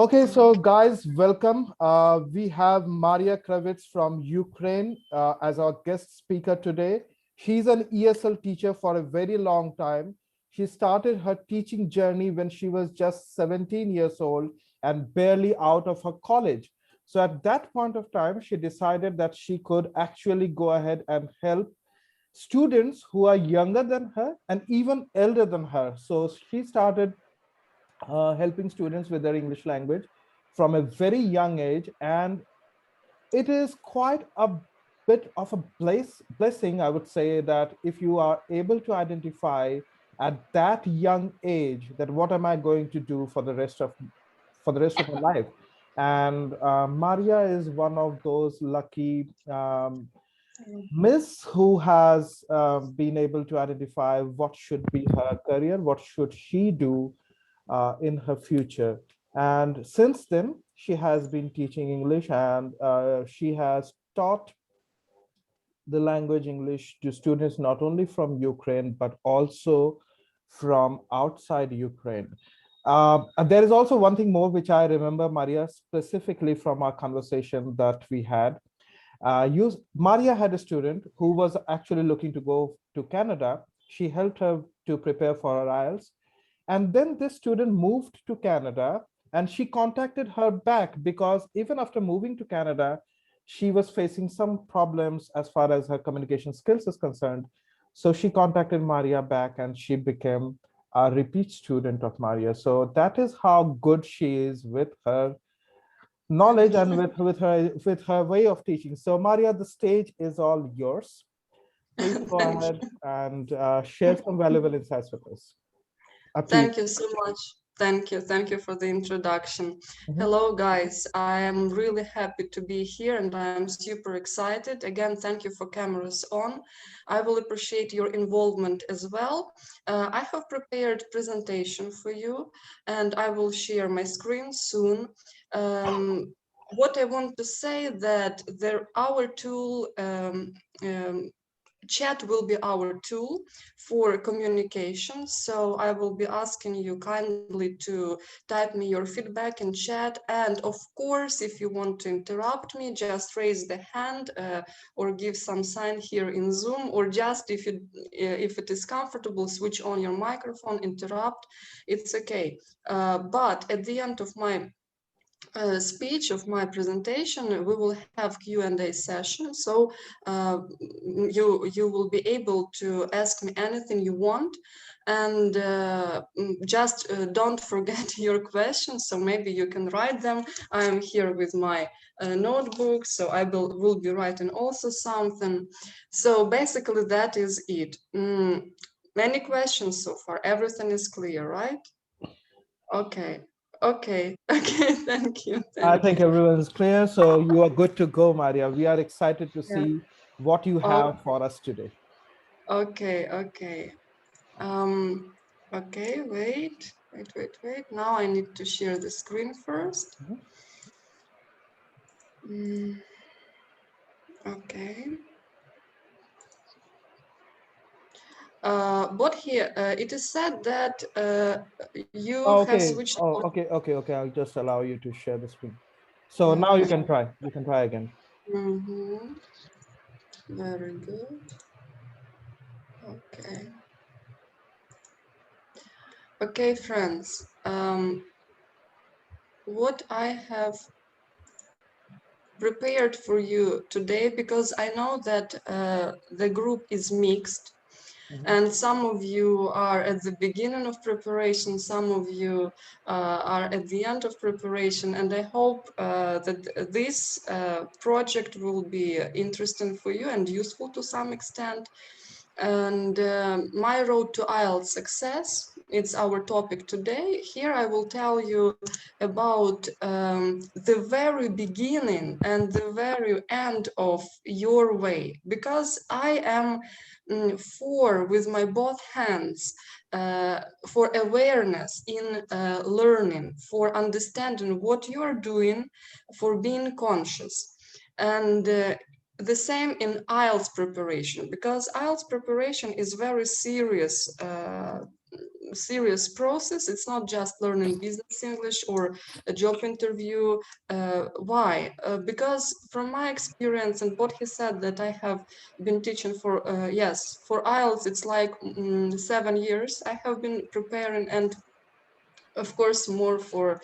Okay, so guys, welcome. We have Maria Kravets from Ukraine as our guest speaker today. She's an ESL teacher for a very long time. She started her teaching journey when she was just 17 years old and barely out of her college. So at that point of time, she decided that she could actually go ahead and help students who are younger than her and even elder than her. So she started helping students with their English language from a very young age. And it is quite a bit of a blessing, I would say, that if you are able to identify at that young age that what am I going to do for the rest of my life. And Maria is one of those lucky Miss who has been able to identify what should be her career, what should she do in her future. And since then, she has been teaching English, and she has taught the language English to students not only from Ukraine, but also from outside Ukraine. And there is also one thing more which I remember, Maria, specifically from our conversation that we had. Maria had a student who was actually looking to go to Canada. She helped her to prepare for her IELTS. And then this student moved to Canada, and she contacted her back because even after moving to Canada, she was facing some problems as far as her communication skills is concerned. So she contacted Maria back and she became a repeat student of Maria. So that is how good she is with her knowledge and with her way of teaching. So Maria, the stage is all yours. Please go ahead and share some valuable insights with us. Thank you so much. Thank you. Thank you for the introduction. Hello, guys. I am really happy to be here and I am super excited. Again, thank you for cameras on. I will appreciate your involvement as well. I have prepared presentation for you and I will share my screen soon. What I want to say that our tool chat will be our tool for communication. So I will be asking you kindly to type me your feedback in chat. And of course, if you want to interrupt me, just raise the hand or give some sign here in Zoom, or just if it is comfortable, switch on your microphone, interrupt, it's okay. But at the end of my speech of my presentation, we will have Q&A session. So you will be able to ask me anything you want, and just don't forget your questions. So maybe you can write them. I am here with my notebook, so I will be writing also something. So basically that is it. Many questions so far. Everything is clear, right? Okay. Okay. Thank you. I Thank think you. everyone's clear. So you are good to go, Maria. We are excited to Yeah. see what you Oh, have for us today. okay. Okay. Um, okay. Wait. Now I need to share the screen first. Okay. But here it is said that you have Okay. switched Oh, on. okay. I'll just allow you to share the screen. So now you Okay. can try. You can try again. Very good. Okay. Okay, friends. What I have prepared for you today, because I know that the group is mixed and some of you are at the beginning of preparation, some of you are at the end of preparation, and I hope that this project will be interesting for you and useful to some extent. And my road to IELTS success, it's our topic today. Here I will tell you about the very beginning and the very end of your way, because I am for with my both hands for awareness in learning, for understanding what you are doing, for being conscious. And the same in IELTS preparation, because IELTS preparation is very serious serious process. It's not just learning business English or a job interview. Why? Because from my experience and what he said, that I have been teaching for, yes, for IELTS, it's like 7 years I have been preparing, and of course more for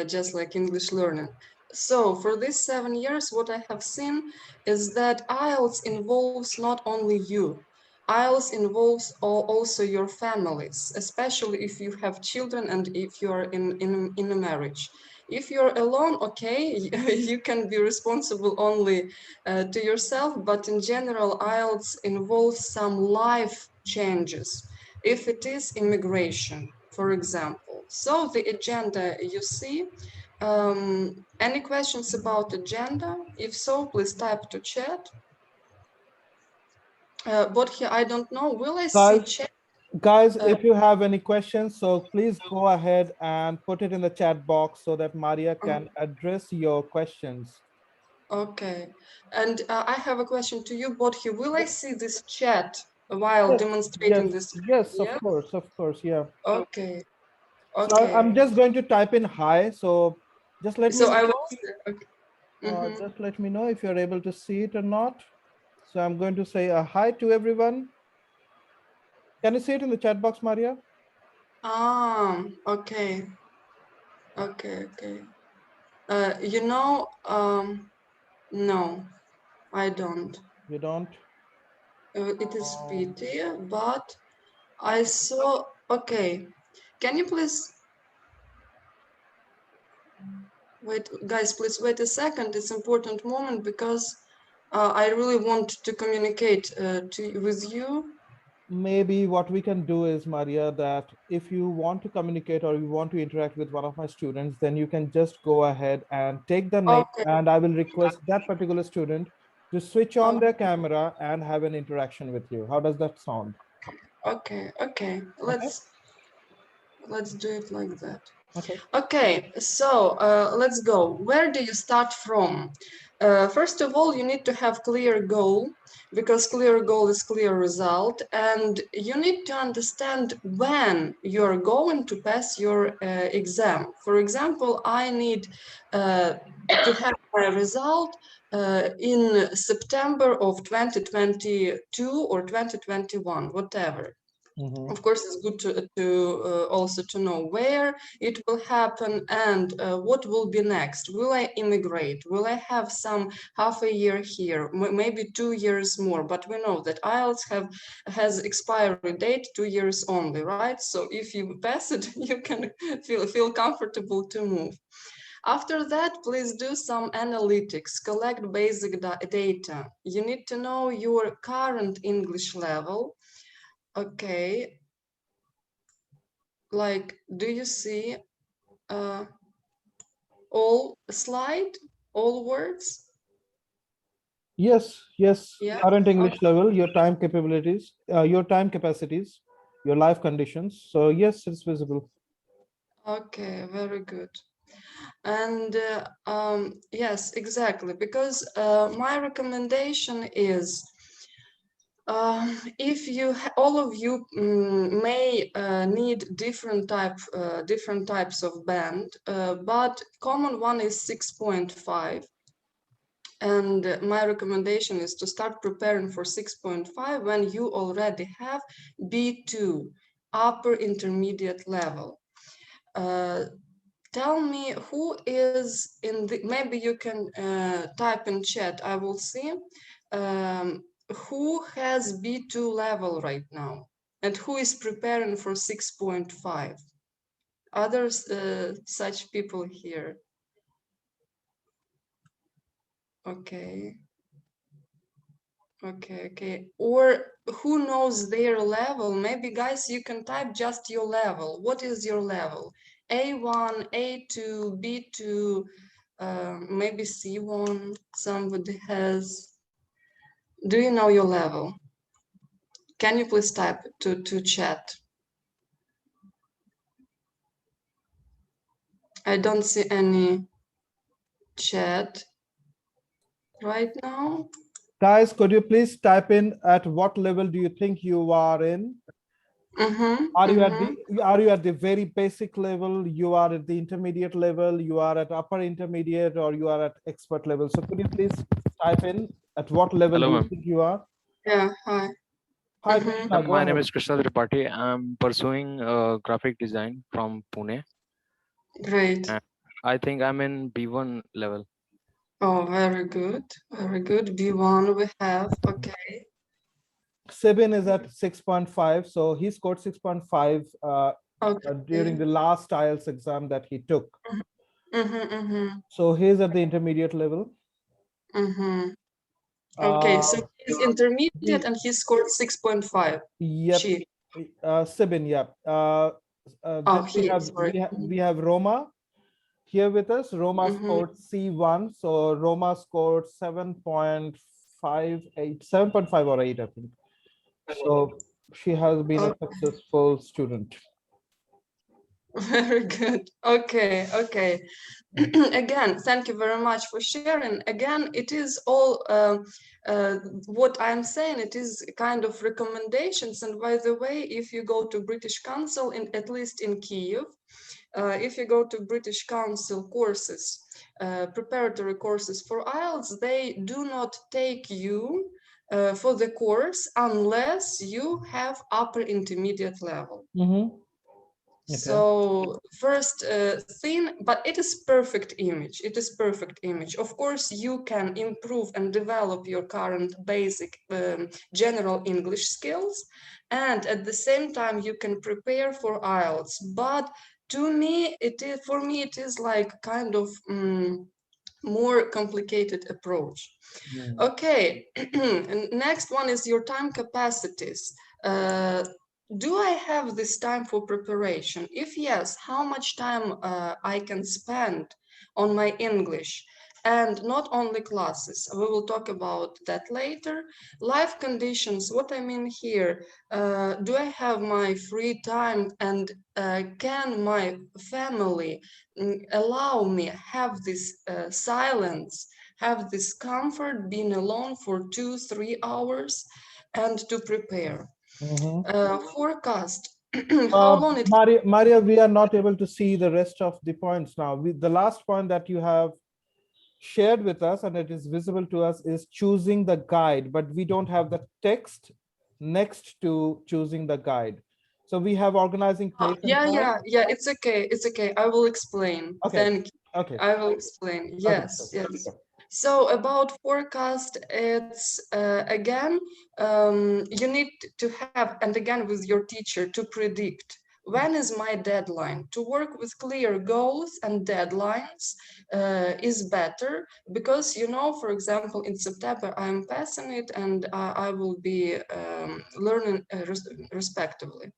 just like English learning. So for these 7 years, what I have seen is that IELTS involves not only you. IELTS involves also your families, especially if you have children and if you are in a marriage. If you're alone, okay, you can be responsible only to yourself, but in general, IELTS involves some life changes. If it is immigration, for example. So the agenda you see. Any questions about agenda? If so, please type to chat. But here, I don't know, will I see Guys, chat? guys, Uh, if you have any questions, so please go ahead and put it in the chat box so that Maria can address your questions. okay. And I have a question to you, Bodhi. Will I see this chat while Yes, demonstrating yes, this? yes, Yeah. of course, yeah. Okay. So I'm Okay. just going to type in hi. So just let me So I know. will. Okay. Mm-hmm. Just let me know if you're able to see it or not. So I'm going to say a hi to everyone. Can you see it in the chat box, Maria? Okay. Okay. Okay. You know, no, I don't. You don't? It is Um, pity, but I saw. Okay, can you please wait, guys? Please wait a second. It's important moment because I really want to communicate with you. Maybe what we can do is, Maria, that if you want to communicate or you want to interact with one of my students, then you can just go ahead and take the name, Okay. and I will request that particular student to switch on their Okay. camera and have an interaction with you. How does that sound? Okay. Okay. Okay. Let's do it like that. Okay. Okay, so let's go. Where do you start from? First of all, you need to have clear goal, because clear goal is clear result, and you need to understand when you're going to pass your exam. For example, I need to have my result in September of 2022 or 2021, whatever. Mhm. Of course, it's good to also to know where it will happen and what will be next. Will I immigrate? Will I have some half a year here, maybe 2 years more? But we know that IELTS has expiry date 2 years only, right? So if you pass it, you can feel comfortable to move. After that, please do some analytics, collect basic data. You need to know your current English level. Okay, like, do you see uh, all slide, all words? Yes, yes. Yeah. Current Okay. English level, your time capabilities, your time capacities, your life conditions. So yes, it's visible. Okay. Very good. And yes, exactly. Because my recommendation is, if all of you may need different types of band, but common one is 6.5. And my recommendation is to start preparing for 6.5 when you already have B2, upper intermediate level. Tell me who is in the, maybe you can type in chat, I will see, who has B2 level right now and who is preparing for 6.5. Others, such people here. Okay. Okay, okay. Or who knows their level? Maybe, guys, you can type just your level. What is your level? A1, A2, B2, maybe C1. Somebody has. Do you know your level? Can you please type to chat? I don't see any chat right now. Guys, could you please type in at what level do you think you are in? Are you at the very basic level? You are at the intermediate level? You are at upper intermediate, or you are at expert level? So could you please type in at what level Hello, do you ma'am. think you are? Yeah, hi. Hi, Krishna, Ma'am, go my name ahead. is Krishna Tripathi. I'm pursuing graphic design from Pune, Great. and I think I'm in B1 level. Oh, very good. Very good. B1 we have. Okay. Sebin is at 6.5, so he scored 6.5 during Okay. the last IELTS exam that he took. Mm-hmm. So he's at the intermediate level. Mm-hmm. Okay, so he's intermediate The and he scored 6.5. Yep, She. Sebin, yep. Oh, Then he, sorry. we have Roma here with us. Roma Mm-hmm. scored C1, so Roma scored 7.58, 7.5 or 8, I think. So she has been a successful student. Very good. Okay, okay. Again, thank you very much for sharing. Again, it is all what I'm saying. It is kind of recommendations. And by the way, if you go to British Council, at least in Kyiv, if you go to British Council courses, preparatory courses for IELTS, they do not take you for the course unless you have upper intermediate level. Okay. So first thing, but it is perfect image. It is perfect image. Of course, you can improve and develop your current basic general English skills, and at the same time you can prepare for IELTS. But to me, for me it is like kind of more complicated approach. Okay, and next one is your time capacities. Do I have this time for preparation? If yes, how much time I can spend on my English? And not only classes, we will talk about that later. Life conditions, what I mean here, do I have my free time, and can my family allow me have this silence, have this comfort being alone for 2-3 hours and to prepare? Forecast. How long it? Maria, we are not able to see the rest of the points now. The last point that you have shared with us, and it is visible to us, is choosing the guide, but we don't have the text next to choosing the guide. So we have organizing place and time. Yeah. It's okay. It's okay. I will explain. Okay. Thank you. Okay. I will explain. Okay. Yes. Yes. So about forecast, it's again, you need to have, and again with your teacher, to predict when is my deadline. To work with clear goals and deadlines is better, because, you know, for example, in September I'm passing it, and I will be learning respectively.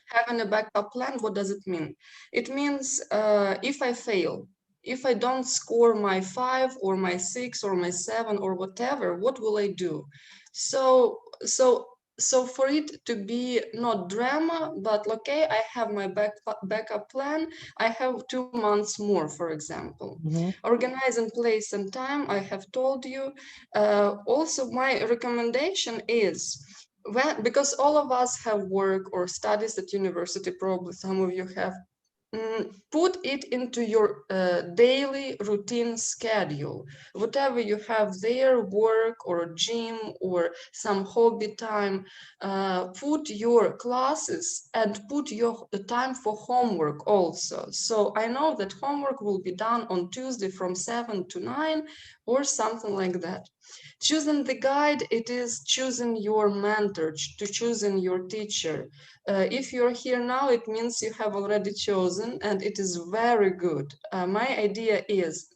Having a backup plan, what does it mean? It means if I fail, if I don't score my 5 or my 6 or my 7 or whatever, what will I do? So for it to be not drama, but okay, I have my backup plan. I have 2 months more, for example. Organizing place and time, I have told you. Also, my recommendation is, because all of us have work or studies at university, probably some of you have, put it into your daily routine schedule. Whatever you have there, work or gym or some hobby time, put your classes and put your time for homework also. So I know that homework will be done on Tuesday from 7 to 9 or something like that. Choosing the guide, it is choosing your mentor, to choosing your teacher. If you're here now, it means you have already chosen, and it is very good. My idea is,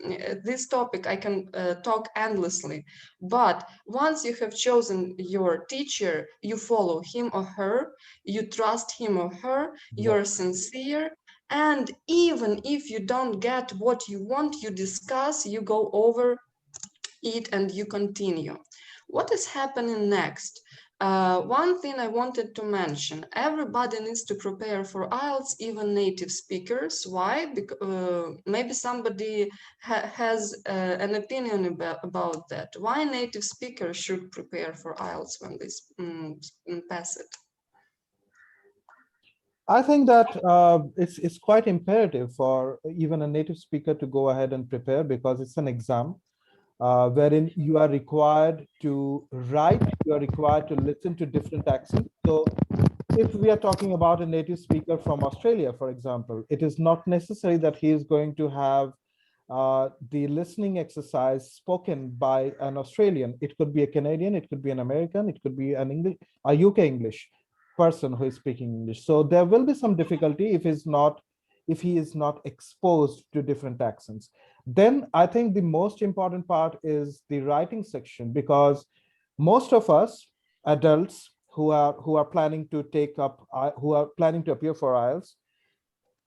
this topic I can talk endlessly, but once you have chosen your teacher, you follow him or her, you trust him or her, you're sincere, and even if you don't get what you want, you discuss, you go over it, and you continue. What is happening next? One thing I wanted to mention, everybody needs to prepare for IELTS, even native speakers. Why? Because maybe somebody has an opinion about that. Why native speakers should prepare for IELTS when they pass it? I think that it's quite imperative for even a native speaker to go ahead and prepare, because it's an exam wherein you are required to write, you are required to listen to different accents. So if we are talking about a native speaker from Australia, for example, it is not necessary that he is going to have the listening exercise spoken by an Australian. It could be a Canadian, it could be an American, it could be an English, a UK English person who is speaking English. So there will be some difficulty if he is not exposed to different accents. Then I think the most important part is the writing section, because most of us adults who are planning to take up who are planning to appear for IELTS,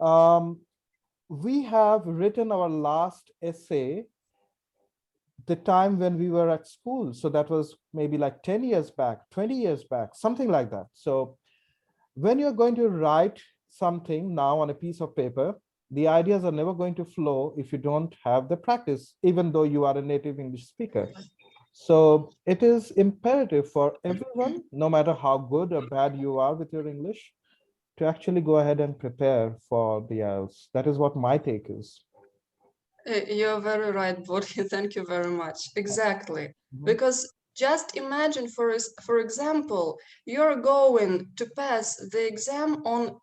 um, we have written our last essay the time when we were at school. So that was maybe like 10 years back, 20 years back, something like that. So when you're going to write something now on a piece of paper, the ideas are never going to flow if you don't have the practice, even though you are a native English speaker. So it is imperative for everyone, no matter how good or bad you are with your English, to actually go ahead and prepare for the IELTS. That is what my take is. You're very right, Bodhi. Thank you very much. Exactly. Mhm. Because just imagine, for example, you're going to pass the exam on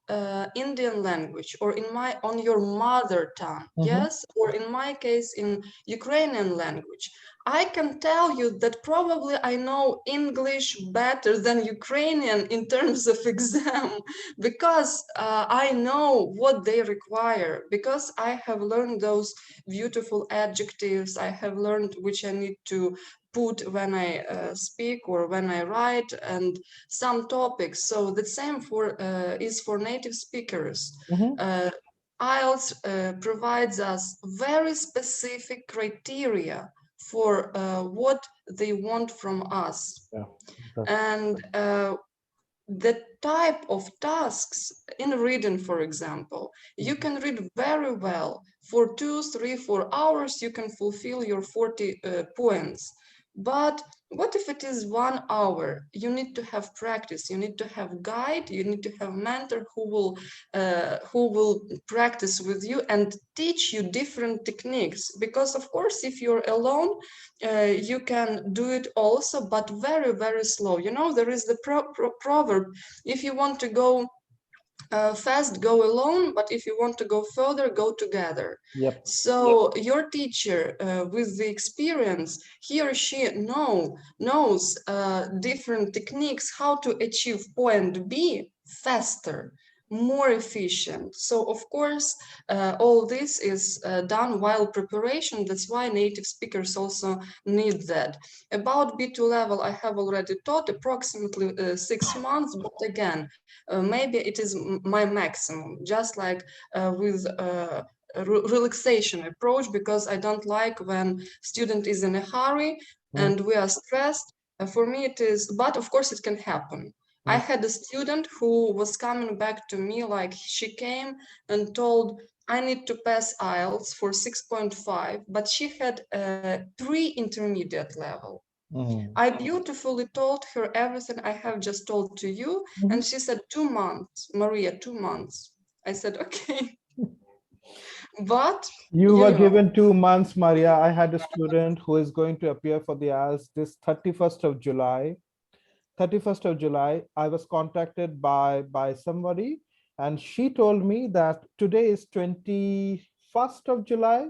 Indian language or on your mother tongue, Mhm. yes, or in my case in Ukrainian language. I can tell you that probably I know English better than Ukrainian in terms of exam because I know what they require, because I have learned those beautiful adjectives. I have learned which I need to put when I speak or when I write, and some topics. So the same is for native speakers. Mhm. Uh, IELTS provides us very specific criteria for what they want from us. Yeah, that's And the type of tasks in reading, for example, you mhm. can read very well for 2, 3, 4 hours. You can fulfill your 40 points. But what if it is 1 hour? You need to have practice. You need to have guide. You need to have mentor who will practice with you and teach you different techniques. Because of course, if you're alone, you can do it also, but very, very slow. You know, there is the proverb, if you want to go fast, go alone, but if you want to go further, go together. Yep. So your teacher, with the experience, he or she knows different techniques how to achieve point B faster, more efficient. So of course, all this is done while preparation. That's why native speakers also need that. About B2 level, I have already taught approximately 6 months, but again, maybe it is my maximum, just like with relaxation approach, because I don't like when student is in a hurry Mhm. and we are stressed. For me it is, but of course it can happen. I Mhm. had a student who was coming back to me, like she came and told, I need to pass IELTS for 6.5, but she had a pre-intermediate level. Mhm. I beautifully told her everything I have just told to you. Mhm. And she said, 2 months, Maria, 2 months. I said, okay. But, You you were know, given 2 months, Maria. I had a student who is going to appear for the IELTS this 31st of July. 31st of July, I was contacted by somebody, and she told me that today is 21st of July.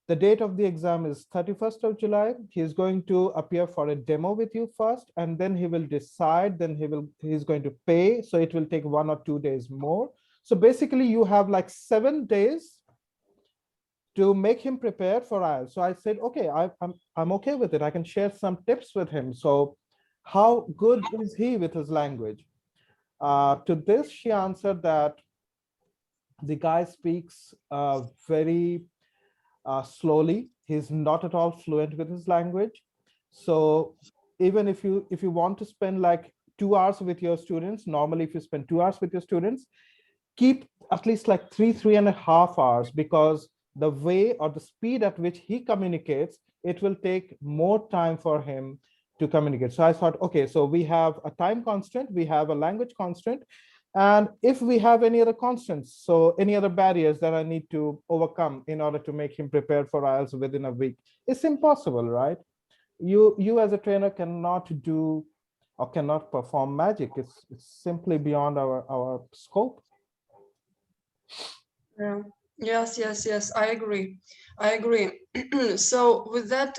The date of the exam is 31st of July. He is going to appear for a demo with you first, and then he will decide, then he's going to pay. So it will take 1 or 2 days more. So basically you have like 7 days to make him prepared for IELTS. So I said, okay, I'm okay with it. I can share some tips with him. So how good is he with his language? To this, she answered that the guy speaks very slowly. He's not at all fluent with his language. So even if you want to spend like 2 hours with your students, normally if you spend 2 hours with your students, keep at least like 3.5 hours, because the way or the speed at which he communicates, it will take more time for him to communicate. So I thought, okay, so we have a time constant, we have a language constant. And if we have any other constants, so any other barriers that I need to overcome in order to make him prepared for IELTS within a week, it's impossible, right? You as a trainer cannot do or cannot perform magic. It's simply beyond our scope. Yeah. Yes, yes, yes. I agree. I agree. So with that,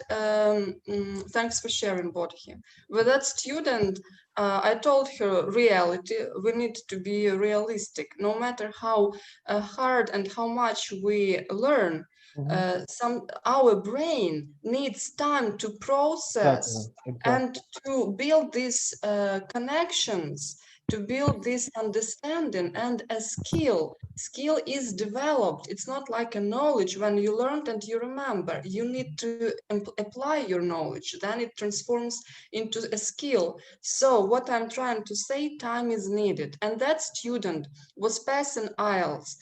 thanks for sharing, Bodhi. With that student, I told her reality. We need to be realistic. No matter how hard and how much we learn, our brain needs time to Exactly, process exactly. and to build these connections, to build this understanding and a skill is developed. It's not like a knowledge when you learned and you remember. You need to apply your knowledge, then it transforms into a skill. So what I'm trying to say, time is needed, and that student was passing IELTS.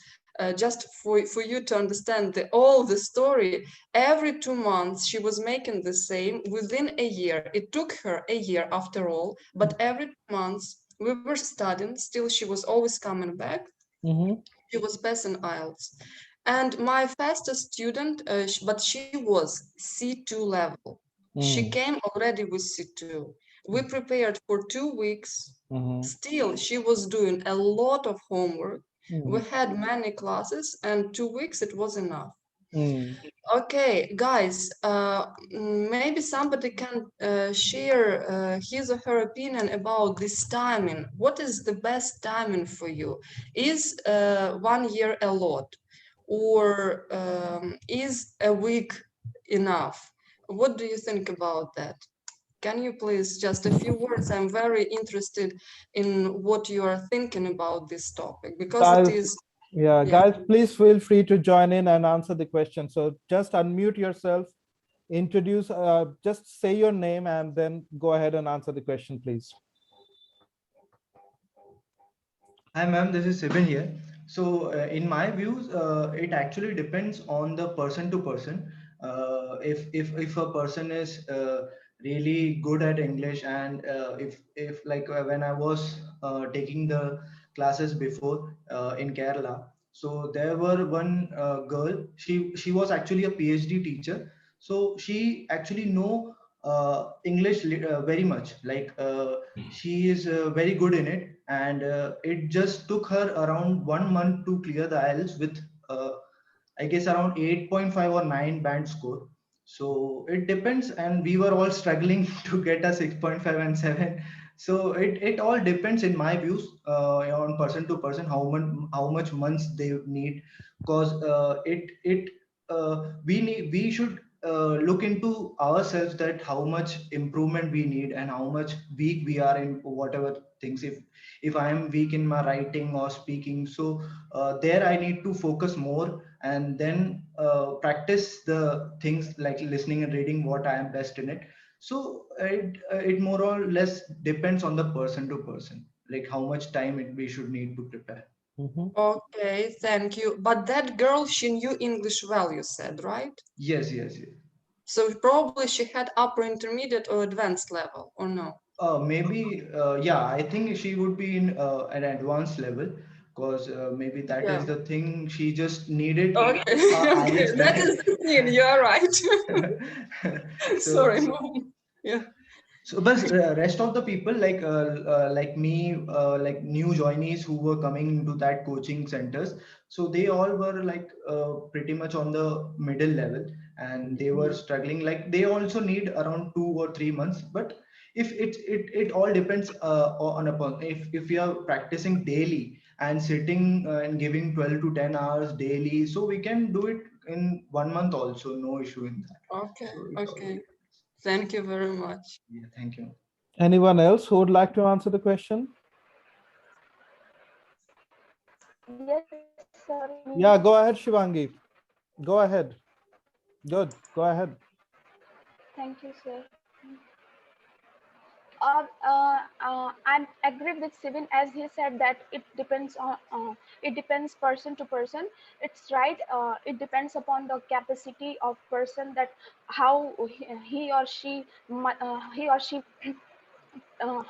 Just for you to understand all the story, every 2 months she was making the same. Within a year, it took her a year after all, but every 2 months we were studying. Still, she was always coming back. Mm-hmm. She was passing IELTS. And my fastest student, but she was C2 level. She Mm. came already with C2. We prepared for 2 weeks. Mm-hmm. Still, she was doing a lot of homework. We Mm-hmm. had many classes, and 2 weeks it was enough. Mm. Okay, guys, maybe somebody can share his or her opinion about this timing. What is the best timing for you? Is 1 year a lot, or is a week enough? What do you think about that? Can you please just a few words? I'm very interested in what you are thinking about this topic, because it Guys, is, yeah, yeah. guys, please feel free to join in and answer the question. So just unmute yourself, introduce, just say your name and then go ahead and answer the question, please. Hi, ma'am. This is Sibin here. So, in my views, it actually depends on the person to person. If a person is really good at English, and if like when I was taking the classes before in Kerala, so there were one girl. She was actually a PhD teacher. So she actually know English very much. Like she is very good in it, and it just took her around 1 month to clear the IELTS with uh, I guess around 8.5 or 9 band score. So it depends, and we were all struggling to get a 6.5 and 7. So it all depends, in my views, on person to person, how much months they need, because we should look into ourselves, that how much improvement we need and how much weak we are in whatever things. If I am weak in my writing or speaking, so there I need to focus more, and then practice the things like listening and reading what I am best in it. So it more or less depends on the person to person, like how much time we should need to prepare. Mhm. Okay, thank you. But that girl, she knew English well, you said, right? Yes, yes, yes. So probably she had upper intermediate or advanced level, or no? Maybe, yeah, I think she would be in an advanced level, because maybe that Yeah. is the thing. She just needed Okay, okay, IELTS that is back. the thing. You are right. so Sorry, mom. Yeah. but rest of the people, like me, like new joinees who were coming into that coaching centers, so they all were like pretty much on the middle level, and they were Mhm. struggling. Like they also need around 2 or 3 months. But if it all depends on upon, if we are practicing daily and sitting and giving 12 to 10 hours daily, so we can do it in 1 month also, no issue in that. Okay, So it all okay. depends. Thank you very much. Yeah, thank you. Anyone else who would like to answer the question? Yes, sir. Yeah, go ahead, Shivangi. Go ahead. Good. Go ahead. Thank you, sir. I agree with Sivin as he said that it depends person to person. It's right. It depends upon the capacity of person, that how he or she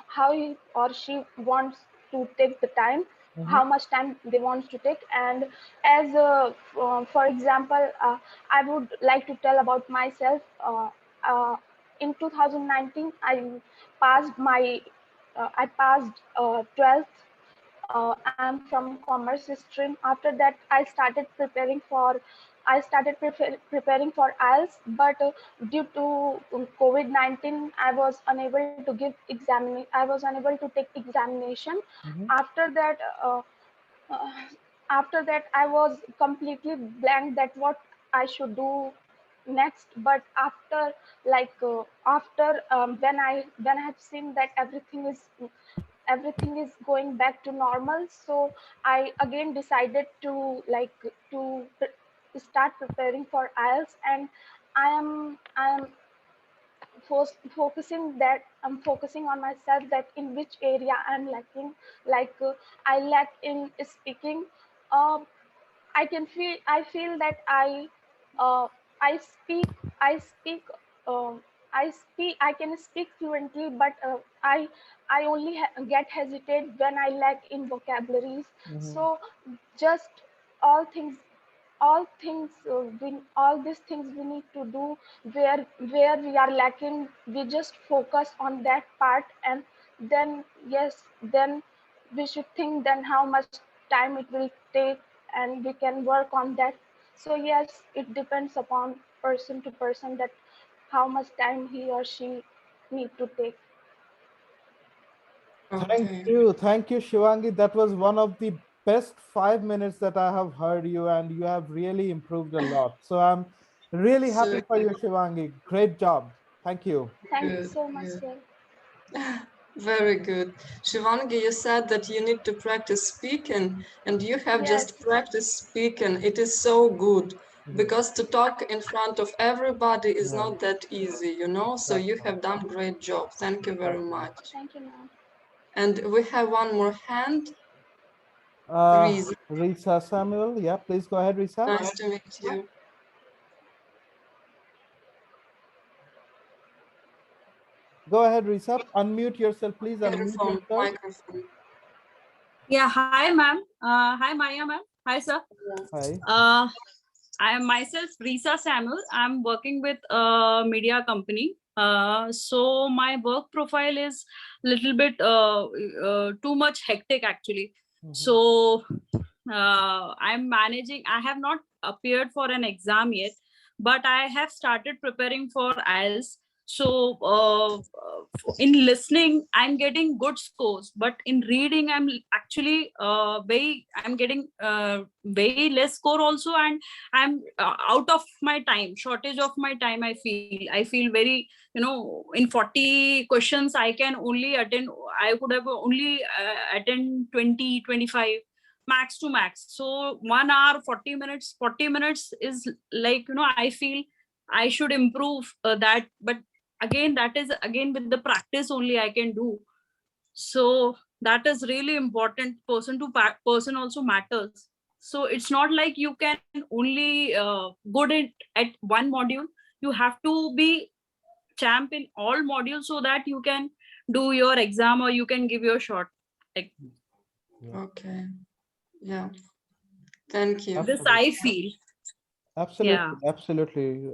how he or she wants to take the time how much time they want to take. And as for example, I would like to tell about myself. Uh, in 2019 passed my I passed 12th. I'm from commerce stream. After that, I started preparing for IELTS, but due to COVID-19, I was unable to give I was unable to take examination. After that, uh, after that, I was completely blank that what I should do next. But after when I have seen that everything is going back to normal, so I again decided to start preparing for IELTS. And I am focusing on myself, that in which area I'm lacking. I lack in speaking. uh, I feel that uh, I speak I speak I can speak fluently, but I only get hesitate when I lack in vocabularies. So just all things all these things we need to do, where we are lacking, we just focus on that part. And then yes, then we should think then how much time it will take, and we can work on that. So yes, it depends upon person to person that how much time he or she need to take. Okay. Thank you, Shivangi. That was one of the best 5 minutes that I have heard you, and you have really improved a lot. So I'm really So happy for you, Shivangi. Great job. Thank you. Thank you good, so much, good. sir. Very good. Shivangi, you said that you need to practice speaking, and you have Yes, just practiced speaking. It is so good Mhm. because to talk in front of everybody is Yeah, not that easy, you know? So that's you right. have done great job. Thank you very Exactly. much. thank you, ma'am. And we have one more hand. Uh, Reese, Risa Samuel. Yeah, please go ahead, Risa. nice to meet you. Go ahead, Risa. Unmute yourself, please. Unmute Microphone, yourself. microphone. Yeah, hi ma'am. Hi Maya ma'am. Hi sir. Hi. Uh, I am myself Risa Samuel. I'm working with a media company. So my work profile is little bit too much hectic actually. So I'm managing. I have not appeared for an exam yet, but I have started preparing for IELTS. So in listening, I'm getting good scores, but in reading, actually I'm getting very less score also, and I'm out of my time, shortage of my time. I feel very, in 40 questions, I can only attend. I would have only attend 20, 25 max to max. So 1 hour 40 minutes is like, I feel I should improve that. But again, that is again with the practice only I can do. So that is really important. Person to person also matters. So it's not like you can only good at one module. You have to be champ in all modules so that you can do your exam or you can give your shot. Like Okay. Yeah. Thank you. this Absolutely. I feel. Yeah. Absolutely. Absolutely.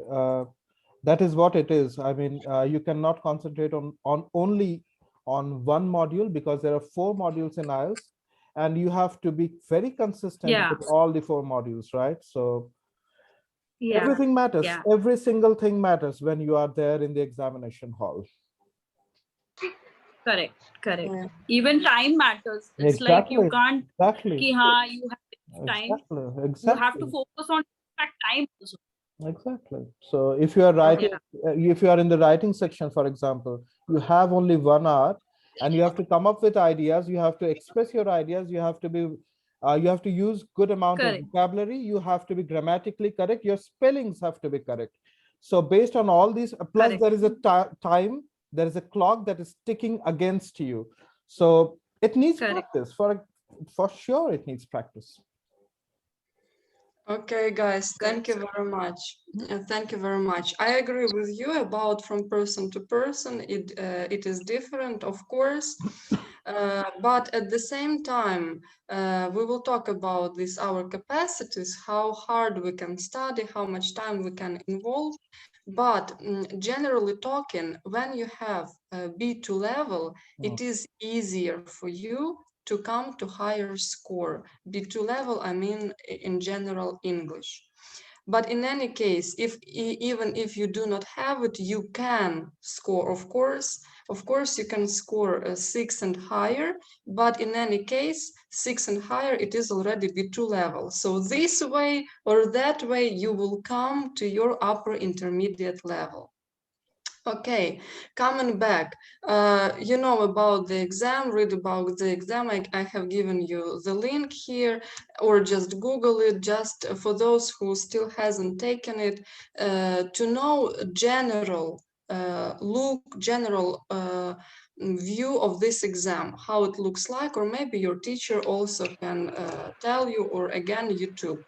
That is what it is. I mean, you cannot concentrate on only on one module, because there are 4 modules in IELTS, and you have to be very consistent Yeah. with all the 4 modules, right? So Yeah. everything matters. Yeah. Every single thing matters when you are there in the examination hall. Correct. Yeah. Even time matters. It's like you can't Exactly. you have time. You have to focus on that time also. Exactly. So if you are writing, if you are in the writing section, for example, you have only 1 hour, and you have to come up with ideas. You have to express your ideas. You have to be, you have to use good amount of Correct. vocabulary. You have to be grammatically correct. Your spellings have to be correct. So based on all these, plus Correct. there is a time, there is a clock that is ticking against you. So it needs Correct. practice. For sure, it needs practice. Okay, guys, thank you very much. Thank you very much. I agree with you about from person to person. It is different, of course. But at the same time, we will talk about this, our capacities, how hard we can study, how much time we can involve. But generally talking, when you have a B2 level, it is easier for you to come to higher score. B2 level, I mean in general English. But in any case, even if you do not have it, you can score, of course. Of course, you can score a 6 and higher, but in any case, 6 and higher, it is already B2 level. So this way or that way, you will come to your upper intermediate level. Okay, coming back, you know about the exam, read about the exam. I have given you the link here, or just Google it, just for those who still hasn't taken it, to know general general view of this exam, how it looks like, or maybe your teacher also can tell you, or again, YouTube.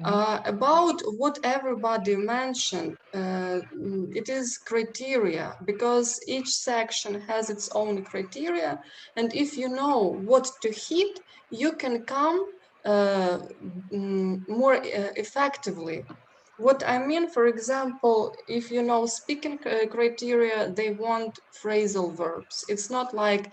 About what everybody mentioned, it is criteria, because each section has its own criteria, and if you know what to hit, you can come more effectively. What I mean, for example, if you know speaking criteria, they want phrasal verbs. It's not like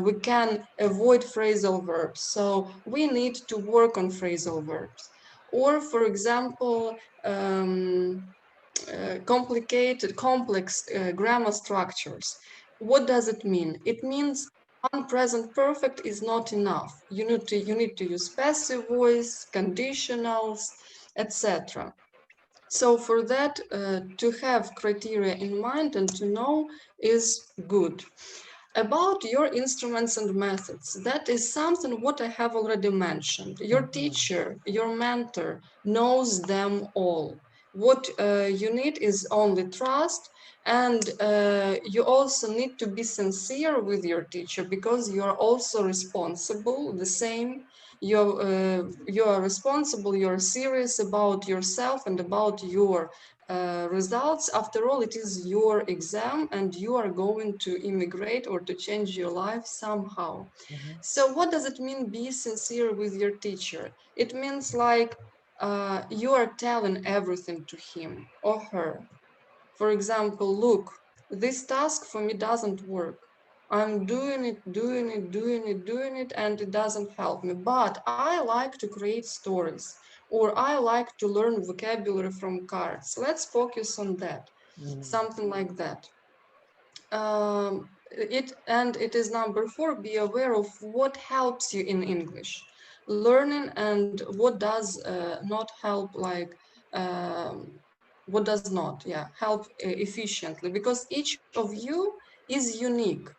we can avoid phrasal verbs, so we need to work on phrasal verbs. Or, for example, complex grammar structures. What does it mean? It means one present perfect is not enough. You need to use passive voice, conditionals, etc. So for that, to have criteria in mind and to know is good. About your instruments and methods, that is something what I have already mentioned. Your teacher, your mentor knows them all. What you need is only trust, and you also need to be sincere with your teacher, because you are also responsible, the same. You are responsible, you're serious about yourself and about your results. After all, it is your exam, and you are going to immigrate or to change your life somehow. So what does it mean, be sincere with your teacher? It means like you are telling everything to him or her. For example, look, this task for me doesn't work. I'm doing it, and it doesn't help me. But I like to create stories, or I like to learn vocabulary from cards. Let's focus on that, something like that. It is number 4, be aware of what helps you in English learning, and what does not help, like what does not, yeah, help efficiently, because each of you is unique.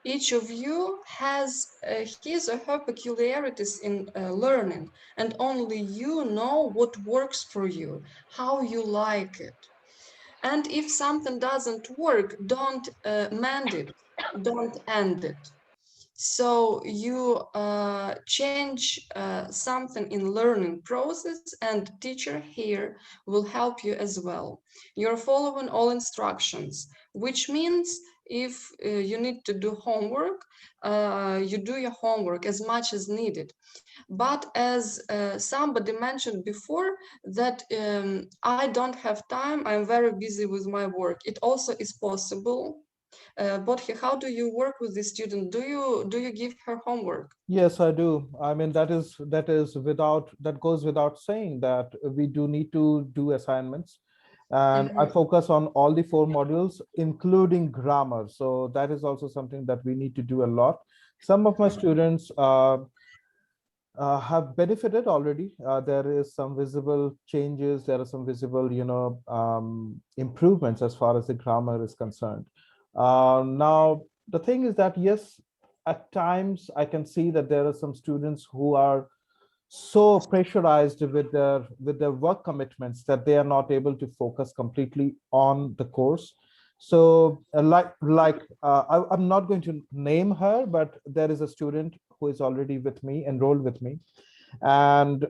Each of you has his or her peculiarities in learning, and only you know what works for you, how you like it. And if something doesn't work, don't mend it, don't end it. So you change something in learning process, and teacher here will help you as well. You're following all instructions, which means if you need to do homework, you do your homework as much as needed. But as somebody mentioned before, that I don't have time, I'm very busy with my work. It also is possible. Bodhi, how do you work with the student? Do you give her homework? Yes, I do. I mean, that goes without saying that we do need to do assignments. And I focus on all the 4 modules, including grammar. So that is also something that we need to do a lot. Some of my students have benefited already. There is some visible changes. There are some visible, improvements as far as the grammar is concerned. Now, the thing is that, yes, at times I can see that there are some students who are so pressurized with their work commitments that they are not able to focus completely on the course. So I'm not going to name her, but there is a student who is already with me, enrolled with me, and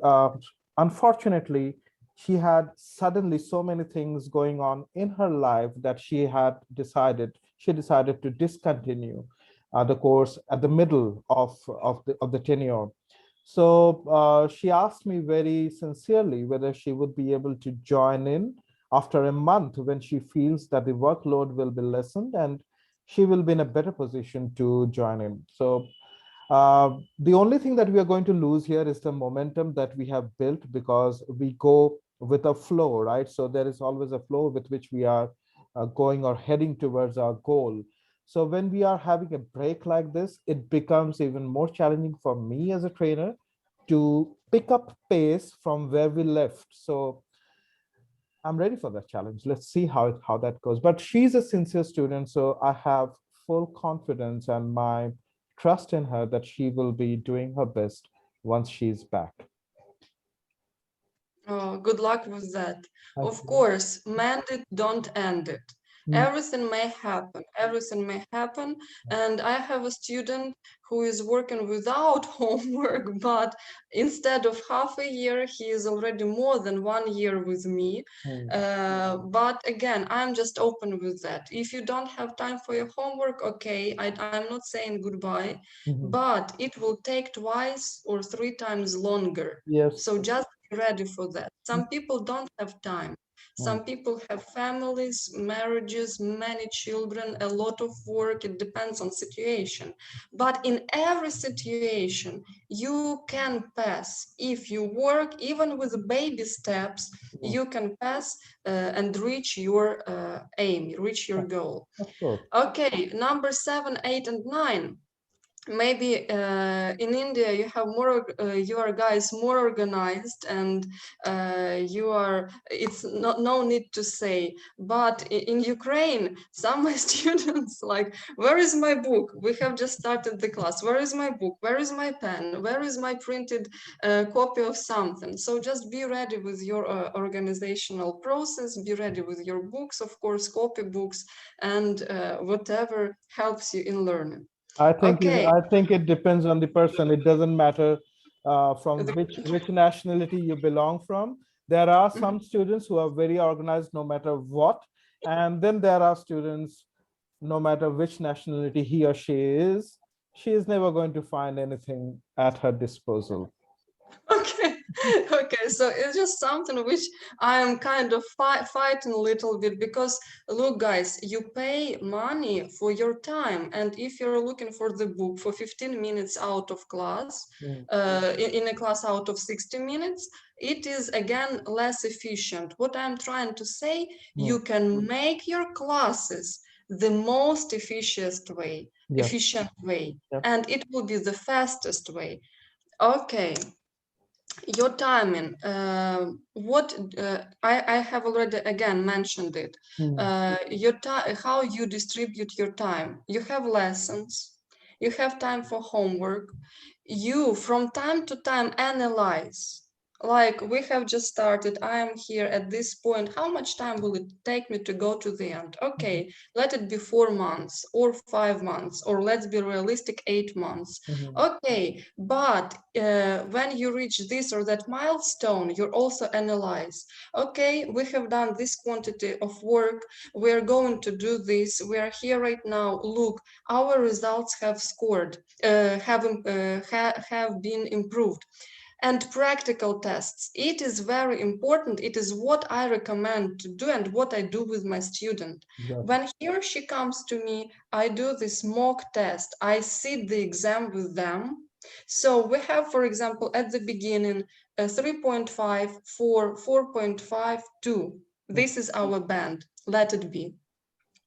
unfortunately she had suddenly so many things going on in her life that she decided to discontinue. the course at the middle of the tenure. So she asked me very sincerely whether she would be able to join in after a month when she feels that the workload will be lessened and she will be in a better position to join in. So the only thing that we are going to lose here is the momentum that we have built, because we go with a flow, right? So there is always a flow with which we are going or heading towards our goal. So when we are having a break like this, it becomes even more challenging for me as a trainer to pick up pace from where we left. So I'm ready for that challenge. Let's see how that goes. But she's a sincere student, so I have full confidence and my trust in her that she will be doing her best once she's back. Oh, good luck with that. Thank Of you. course, mend it, don't end it. Mm. Everything may happen. Everything may happen. And I have a student who is working without homework, but instead of half a year, he is already more than 1 year with me. But again, I'm just open with that. If you don't have time for your homework, okay, I'm not saying goodbye, Mhm. but it will take twice or 3 times longer. Yes. So just be ready for that. Some people don't have time. Some people have families, marriages, many children, a lot of work. It depends on situation. But in every situation, you can pass. If you work, even with baby steps, you can pass and reach your aim, reach your goal. Of course. Okay, number 7, 8, and 9. Maybe in India you have more, you are guys more organized, and it's no need to say. But in Ukraine, some of my students like, where is my book? We have just started the class. Where is my book? Where is my pen? Where is my printed copy of something? So just be ready with your organizational process. Be ready with your books, of course, copy books, and whatever helps you in learning. Okay. I think it depends on the person. It doesn't matter from which nationality you belong from. There are some students who are very organized no matter what, and then there are students, no matter which nationality he or she is never going to find anything at her disposal. Okay. Okay, so it's just something which I am kind of fighting a little bit, because look guys, you pay money for your time, and if you're looking for the book for 15 minutes out of class, in a class out of 60 minutes, it is again less efficient. What I'm trying to say, you can make your classes the most efficient way, Yes. Yep. and it will be the fastest way. Okay, your timing. I have already again mentioned it. Your time, how you distribute your time. You have lessons. You have time for homework. You from time to time analyze. Like we have just started, I am here at this point. How much time will it take me to go to the end? Okay, let it be 4 months or 5 months, or let's be realistic, 8 months. Okay, but when you reach this or that milestone, you also analyze. Okay, we have done this quantity of work. We are going to do this. We are here right now. Look, our results have scored, have been improved. And practical tests. It is very important. It is what I recommend to do and what I do with my student. When he or she comes to me, I do this mock test. I sit the exam with them. So we have, for example, at the beginning, a 3.5, 4, 4.5, 2. This is our band. Let it be.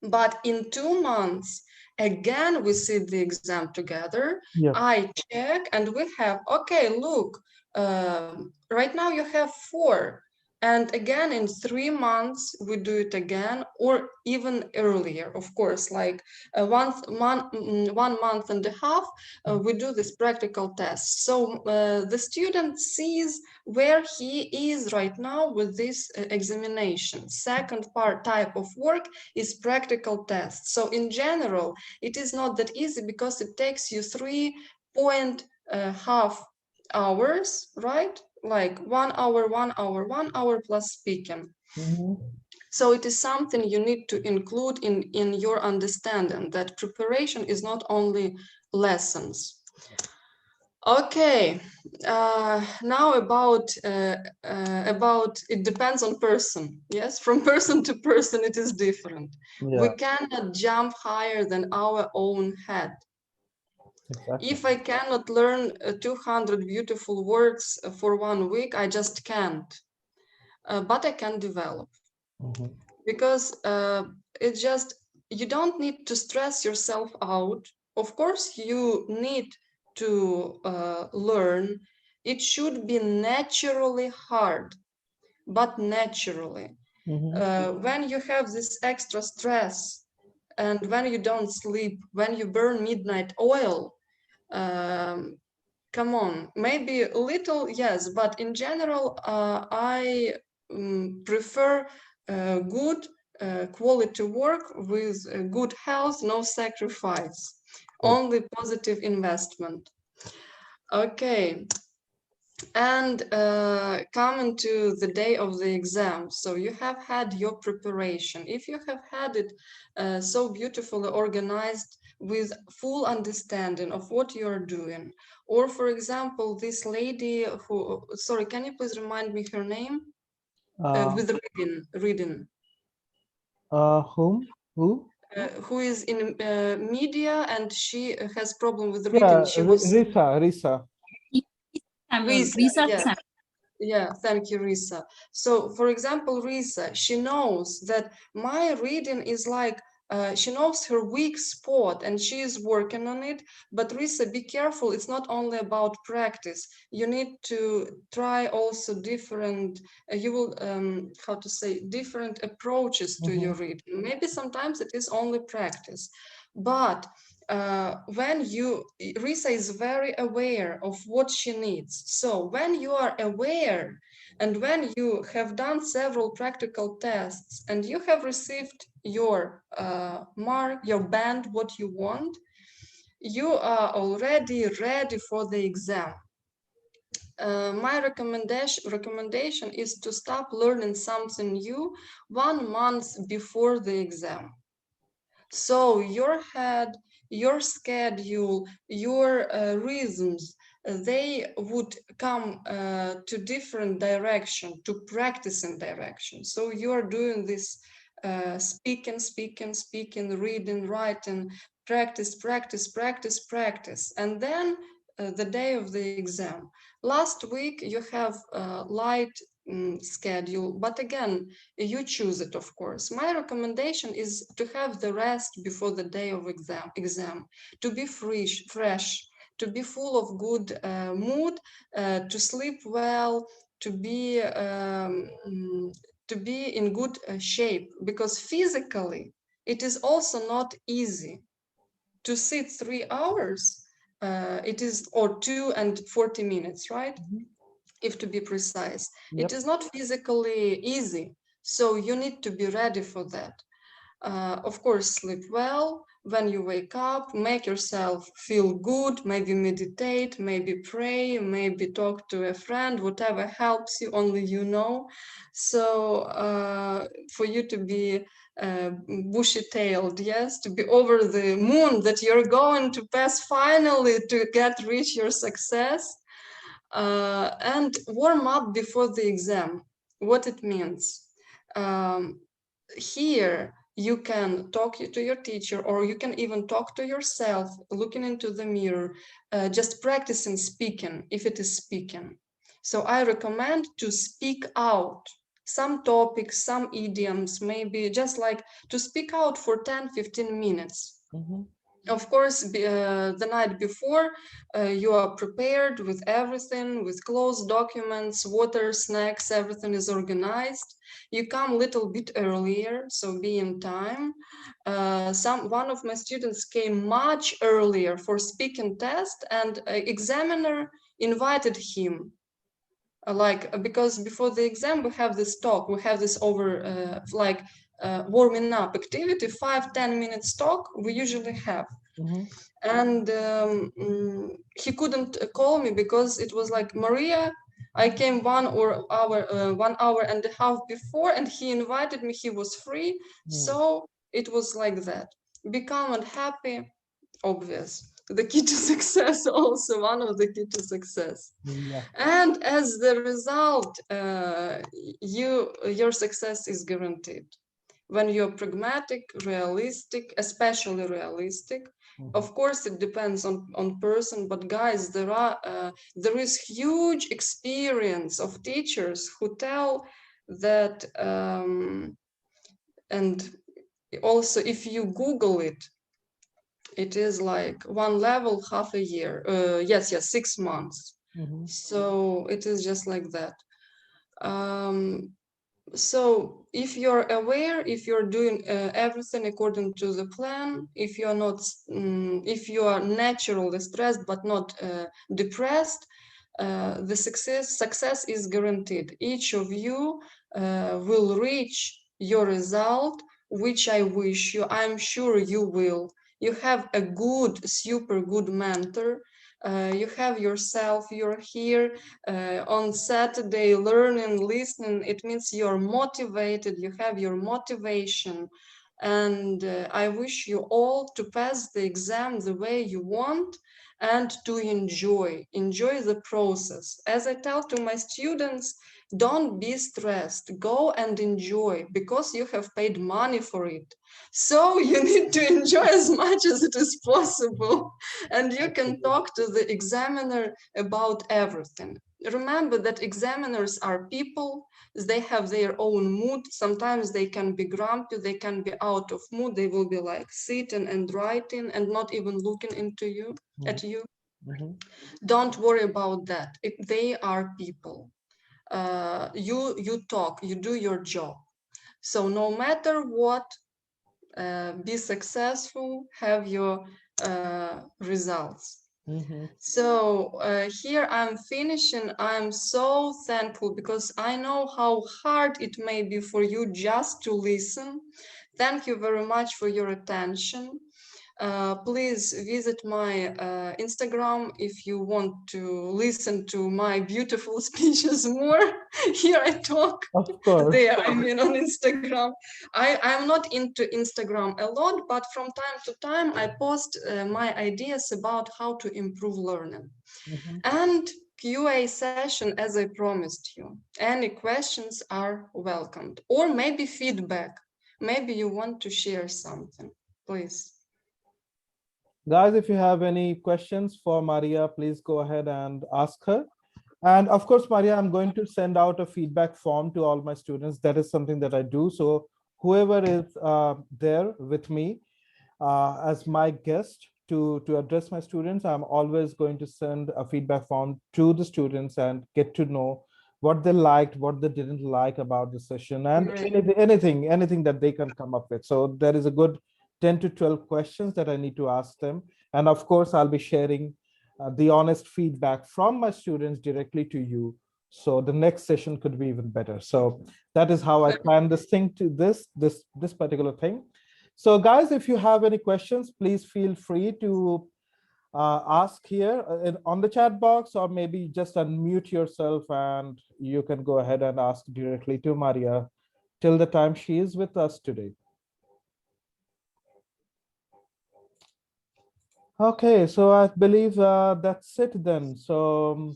But in 2 months, again, we sit the exam together. I check and we have, okay, look, right now you have 4. And again, in 3 months, we do it again, or even earlier, of course, like 1 month and a half, we do this practical test. So the student sees where he is right now with this examination. Second type of work is practical tests. So in general, it is not that easy because it takes you 3.5 hours, right? Like 1 hour, 1 hour, 1 hour plus speaking. So it is something you need to include in your understanding, that preparation is not only lessons. Okay, now about it depends on person. Yes, from person to person it is different. We Yeah, cannot jump higher than our own head. exactly. If I cannot learn 200 beautiful words for 1 week, I just can't. But I can develop, Mhm. because it's just, you don't need to stress yourself out. Of course, you need to learn. It should be naturally hard, but naturally. Mhm. When you have this extra stress, and when you don't sleep, when you burn midnight oil, um, come on, maybe a little, yes, but in general, I prefer good quality work with good health, no sacrifice, Good. only positive investment. Okay, and coming to the day of the exam, so you have had your preparation. If you have had it so beautifully organized, with full understanding of what you are doing, or for example, this lady who, sorry, can you please remind me her name? Uh, With reading, whom? Who? who is in media, and she has problem with reading. Yeah, She was Risa, Risa. Samuel, Risa, Risa yeah. Samuel. Yeah, thank you, Risa. So, for example, Risa, she knows that my reading is like, she knows her weak spot and she is working on it. But Risa, be careful. It's not only about practice. You need to try also different, you will, how to say, different approaches to your reading. Maybe sometimes it is only practice. But when you, Risa is very aware of what she needs. So when you are aware, and when you have done several practical tests and you have received your mark, your band, what you want, you are already ready for the exam. My recommendation is to stop learning something new 1 month before the exam. So your head, your schedule, your rhythms, they would come to different direction, to practicing direction. So you are doing this speaking, reading, writing, practice. And then the day of the exam. Last week you have light schedule, but again, you choose it, of course. My recommendation is to have the rest before the day of exam, to be fresh, to be full of good mood, to sleep well, to be in good shape, because physically it is also not easy to sit 3 hours. It is, or 2 and 40 minutes, right? If to be precise. It Yep. is not physically easy, so you need to be ready for that. Of course, sleep well. When you wake up, make yourself feel good, maybe meditate, maybe pray, maybe talk to a friend, whatever helps you, only you know. So for you to be bushy-tailed, yes, to be over the moon, that you're going to pass finally to reach your success. And warm up before the exam. What it means. Here you can talk to your teacher, or you can even talk to yourself, looking into the mirror, just practicing speaking, if it is speaking. So I recommend to speak out some topics, some idioms, maybe just like to speak out for 10-15 minutes. Of course, the night before, you are prepared with everything, with clothes, documents, water, snacks, everything is organized. You come a little bit earlier, so be in time. One of my students came much earlier for speaking test, and examiner invited him. Because before the exam we have this talk, we have this warming up activity, 5-10 minutes talk we usually have. And he couldn't call me because it was like, Maria, I came 1 hour and a half before, and he invited me. He was free, so it was like that. Be calm and happy, obvious. The key to success, also one of the key to success. Yeah. And as the result, your success is guaranteed. When you're pragmatic, realistic, especially realistic. Of course, it depends on person, but guys, there is huge experience of teachers who tell that, and also if you Google it, it is like one level, half a year. Yes, 6 months. So it is just like that. So if you're aware, if you're doing everything according to the plan, if you're not, if you are naturally stressed but not depressed, the success is guaranteed. Each of you will reach your result, which I wish you. I'm sure you will. You have a good, super good mentor. You have yourself, you're here on Saturday learning, listening. It means you're motivated, you have your motivation. And I wish you all to pass the exam the way you want and to enjoy the process. As I tell to my students, don't be stressed, go and enjoy, because you have paid money for it. So you need to enjoy as much as it is possible. And you can talk to the examiner about everything. Remember that examiners are people, they have their own mood. Sometimes they can be grumpy, they can be out of mood, they will be like sitting and writing and not even looking into you, at you. Don't worry about that. They are people. You talk, you do your job. So no matter what, be successful, have your results. So here I'm finishing. I'm so thankful because I know how hard it may be for you just to listen. Thank you very much for your attention. Please visit my Instagram if you want to listen to my beautiful speeches more. Here I talk. Of course. There, I mean, on Instagram. I'm not into Instagram a lot, but from time to time I post my ideas about how to improve learning. And QA session, as I promised you. Any questions are welcomed, or maybe feedback. Maybe you want to share something, please. Guys, if you have any questions for Maria, please go ahead and ask her. And of course, Maria, I'm going to send out a feedback form to all my students. That is something that I do. So whoever is there with me as my guest to address my students, I'm always going to send a feedback form to the students and get to know what they liked, what they didn't like about the session, and anything that they can come up with. So there is a good 10 to 12 questions that I need to ask them. And of course, I'll be sharing the honest feedback from my students directly to you. So the next session could be even better. So that is how I plan this thing to this particular thing. So guys, if you have any questions, please feel free to ask here on the chat box, or maybe just unmute yourself and you can go ahead and ask directly to Maria till the time she is with us today. Okay, so I believe that's it then. So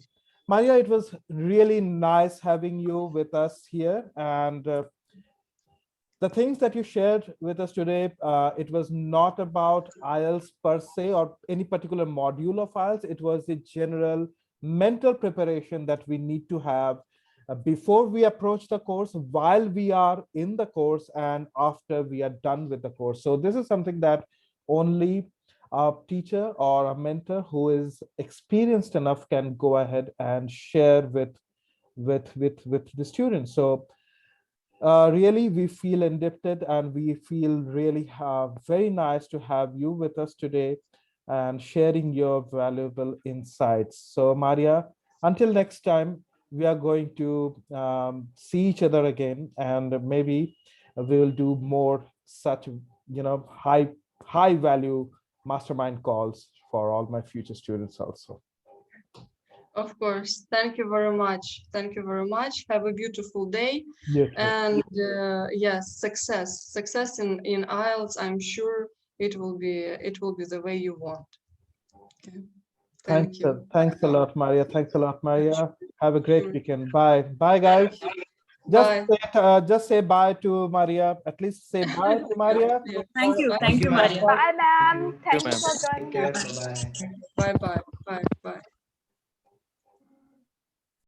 Maria, it was really nice having you with us here. And the things that you shared with us today, it was not about IELTS per se or any particular module of IELTS. It was the general mental preparation that we need to have before we approach the course, while we are in the course, and after we are done with the course. So this is something that only a teacher or a mentor who is experienced enough can go ahead and share with the students. So really, we feel indebted, and we feel really very nice to have you with us today and sharing your valuable insights. So Maria, until next time, we are going to see each other again, and maybe we will do more such, high value mastermind calls for all my future students also. Of course. Thank you very much. Thank you very much. Have a beautiful day. You too. And yes, success in IELTS. I'm sure it will be the way you want. Okay. Thank you. Thanks a lot, Maria. Thanks a lot, Maria. Have a great Sure. weekend. Bye. Bye, guys. Bye. Just say bye to Maria. At least say bye to Maria. Yeah. Thank you. Bye. Thank you, ma'am. Maria. Bye, ma'am. Thank you ma'am. for Take joining care. us. Bye bye. Bye bye.